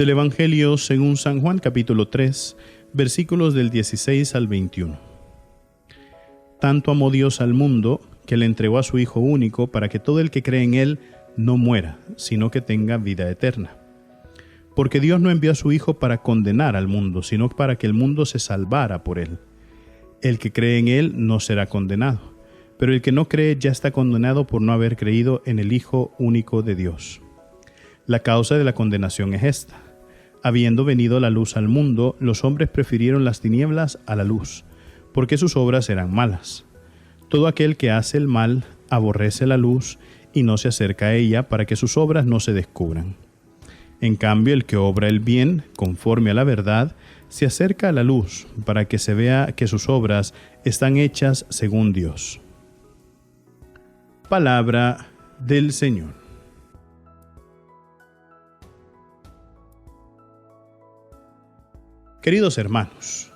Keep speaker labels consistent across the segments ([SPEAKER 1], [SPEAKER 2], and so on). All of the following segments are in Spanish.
[SPEAKER 1] Del Evangelio según San Juan capítulo 3, versículos del 16 al 21. Tanto amó Dios al mundo, que le entregó a su Hijo único, para que todo el que cree en Él no muera, sino que tenga vida eterna. Porque Dios no envió a su Hijo para condenar al mundo, sino para que el mundo se salvara por Él. El que cree en Él no será condenado, pero el que no cree ya está condenado por no haber creído en el Hijo único de Dios. La causa de la condenación es esta: habiendo venido la luz al mundo, los hombres prefirieron las tinieblas a la luz, porque sus obras eran malas. Todo aquel que hace el mal aborrece la luz y no se acerca a ella, para que sus obras no se descubran. En cambio, el que obra el bien, conforme a la verdad, se acerca a la luz, para que se vea que sus obras están hechas según Dios. Palabra del Señor. Queridos hermanos,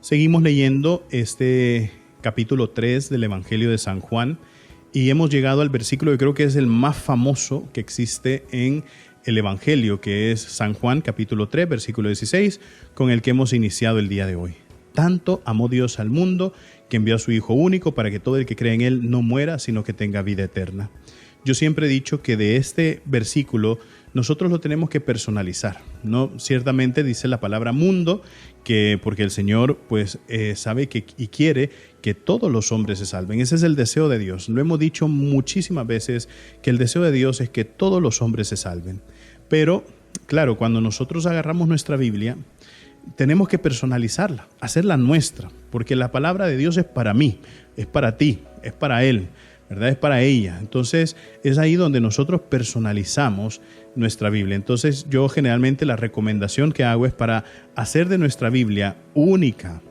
[SPEAKER 1] seguimos leyendo este capítulo 3 del Evangelio de San Juan y hemos llegado al versículo que creo que es el más famoso que existe en el Evangelio, que es San Juan capítulo 3, versículo 16, con el que hemos iniciado el día de hoy. Tanto amó Dios al mundo que envió a su Hijo único para que todo el que cree en Él no muera, sino que tenga vida eterna. Yo siempre he dicho que de este versículo nosotros lo tenemos que personalizar, ¿no? Ciertamente dice la palabra mundo, que porque el Señor pues sabe que y quiere que todos los hombres se salven. Ese es el deseo de Dios. Lo hemos dicho muchísimas veces, que el deseo de Dios es que todos los hombres se salven. Pero, claro, cuando nosotros agarramos nuestra Biblia, tenemos que personalizarla, hacerla nuestra, porque la palabra de Dios es para mí, es para ti, es para él, ¿verdad? Es para ella. Entonces es ahí donde nosotros personalizamos nuestra Biblia. Entonces yo generalmente la recomendación que hago es para hacer de nuestra Biblia única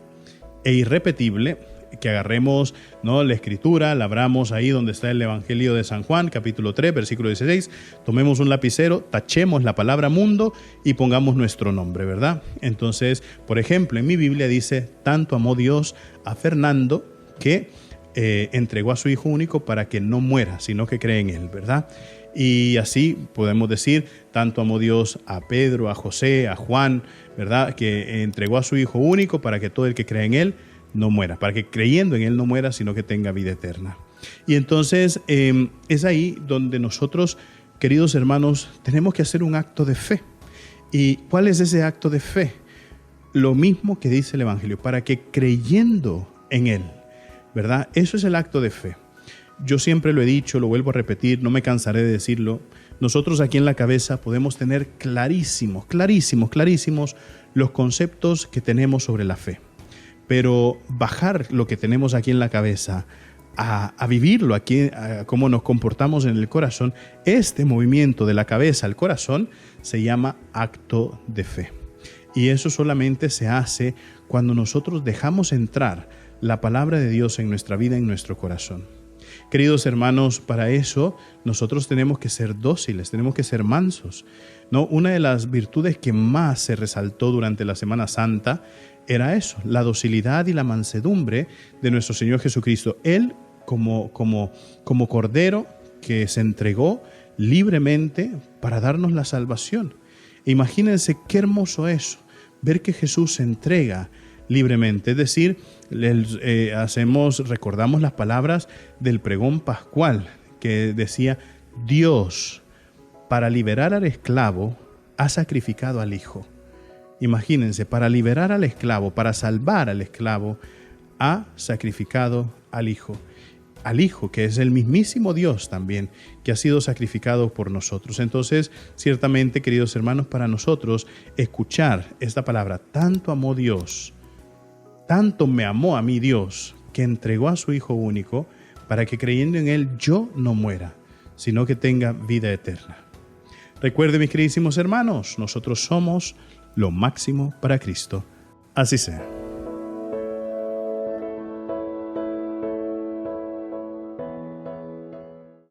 [SPEAKER 1] e irrepetible, que agarremos, ¿no?, la escritura, la abramos ahí donde está el Evangelio de San Juan, capítulo 3, versículo 16, tomemos un lapicero, tachemos la palabra mundo y pongamos nuestro nombre, ¿verdad? Entonces, por ejemplo, en mi Biblia dice: tanto amó Dios a Fernando que entregó a su Hijo único para que no muera, sino que cree en Él, ¿verdad? Y así podemos decir: tanto amó Dios a Pedro, a José, a Juan, ¿verdad?, que entregó a su Hijo único para que todo el que cree en Él no muera, para que creyendo en Él no muera, sino que tenga vida eterna. Y entonces es ahí donde nosotros, queridos hermanos, tenemos que hacer un acto de fe. ¿Y cuál es ese acto de fe? Lo mismo que dice el Evangelio: para que creyendo en Él, ¿verdad? Eso es el acto de fe. Yo siempre lo he dicho, lo vuelvo a repetir, no me cansaré de decirlo. Nosotros aquí en la cabeza podemos tener clarísimos los conceptos que tenemos sobre la fe. Pero bajar lo que tenemos aquí en la cabeza a vivirlo aquí, a cómo nos comportamos en el corazón, este movimiento de la cabeza al corazón se llama acto de fe. Y eso solamente se hace cuando nosotros dejamos entrar la palabra de Dios en nuestra vida, en nuestro corazón. Queridos hermanos, para eso nosotros tenemos que ser dóciles, tenemos que ser mansos, ¿no? Una de las virtudes que más se resaltó durante la Semana Santa era eso, la docilidad y la mansedumbre de nuestro Señor Jesucristo. Él como Cordero que se entregó libremente para darnos la salvación. Imagínense qué hermoso eso, ver que Jesús se entrega libremente. Es decir, recordamos las palabras del pregón pascual que decía: Dios, para liberar al esclavo, ha sacrificado al Hijo. Imagínense, para liberar al esclavo, para salvar al esclavo, ha sacrificado al Hijo. Al Hijo, que es el mismísimo Dios también, que ha sido sacrificado por nosotros. Entonces, ciertamente, queridos hermanos, para nosotros escuchar esta palabra: tanto amó Dios, tanto me amó a mí Dios, que entregó a su Hijo único, para que creyendo en Él yo no muera, sino que tenga vida eterna. Recuerden, mis queridísimos hermanos, nosotros somos lo máximo para Cristo. Así sea.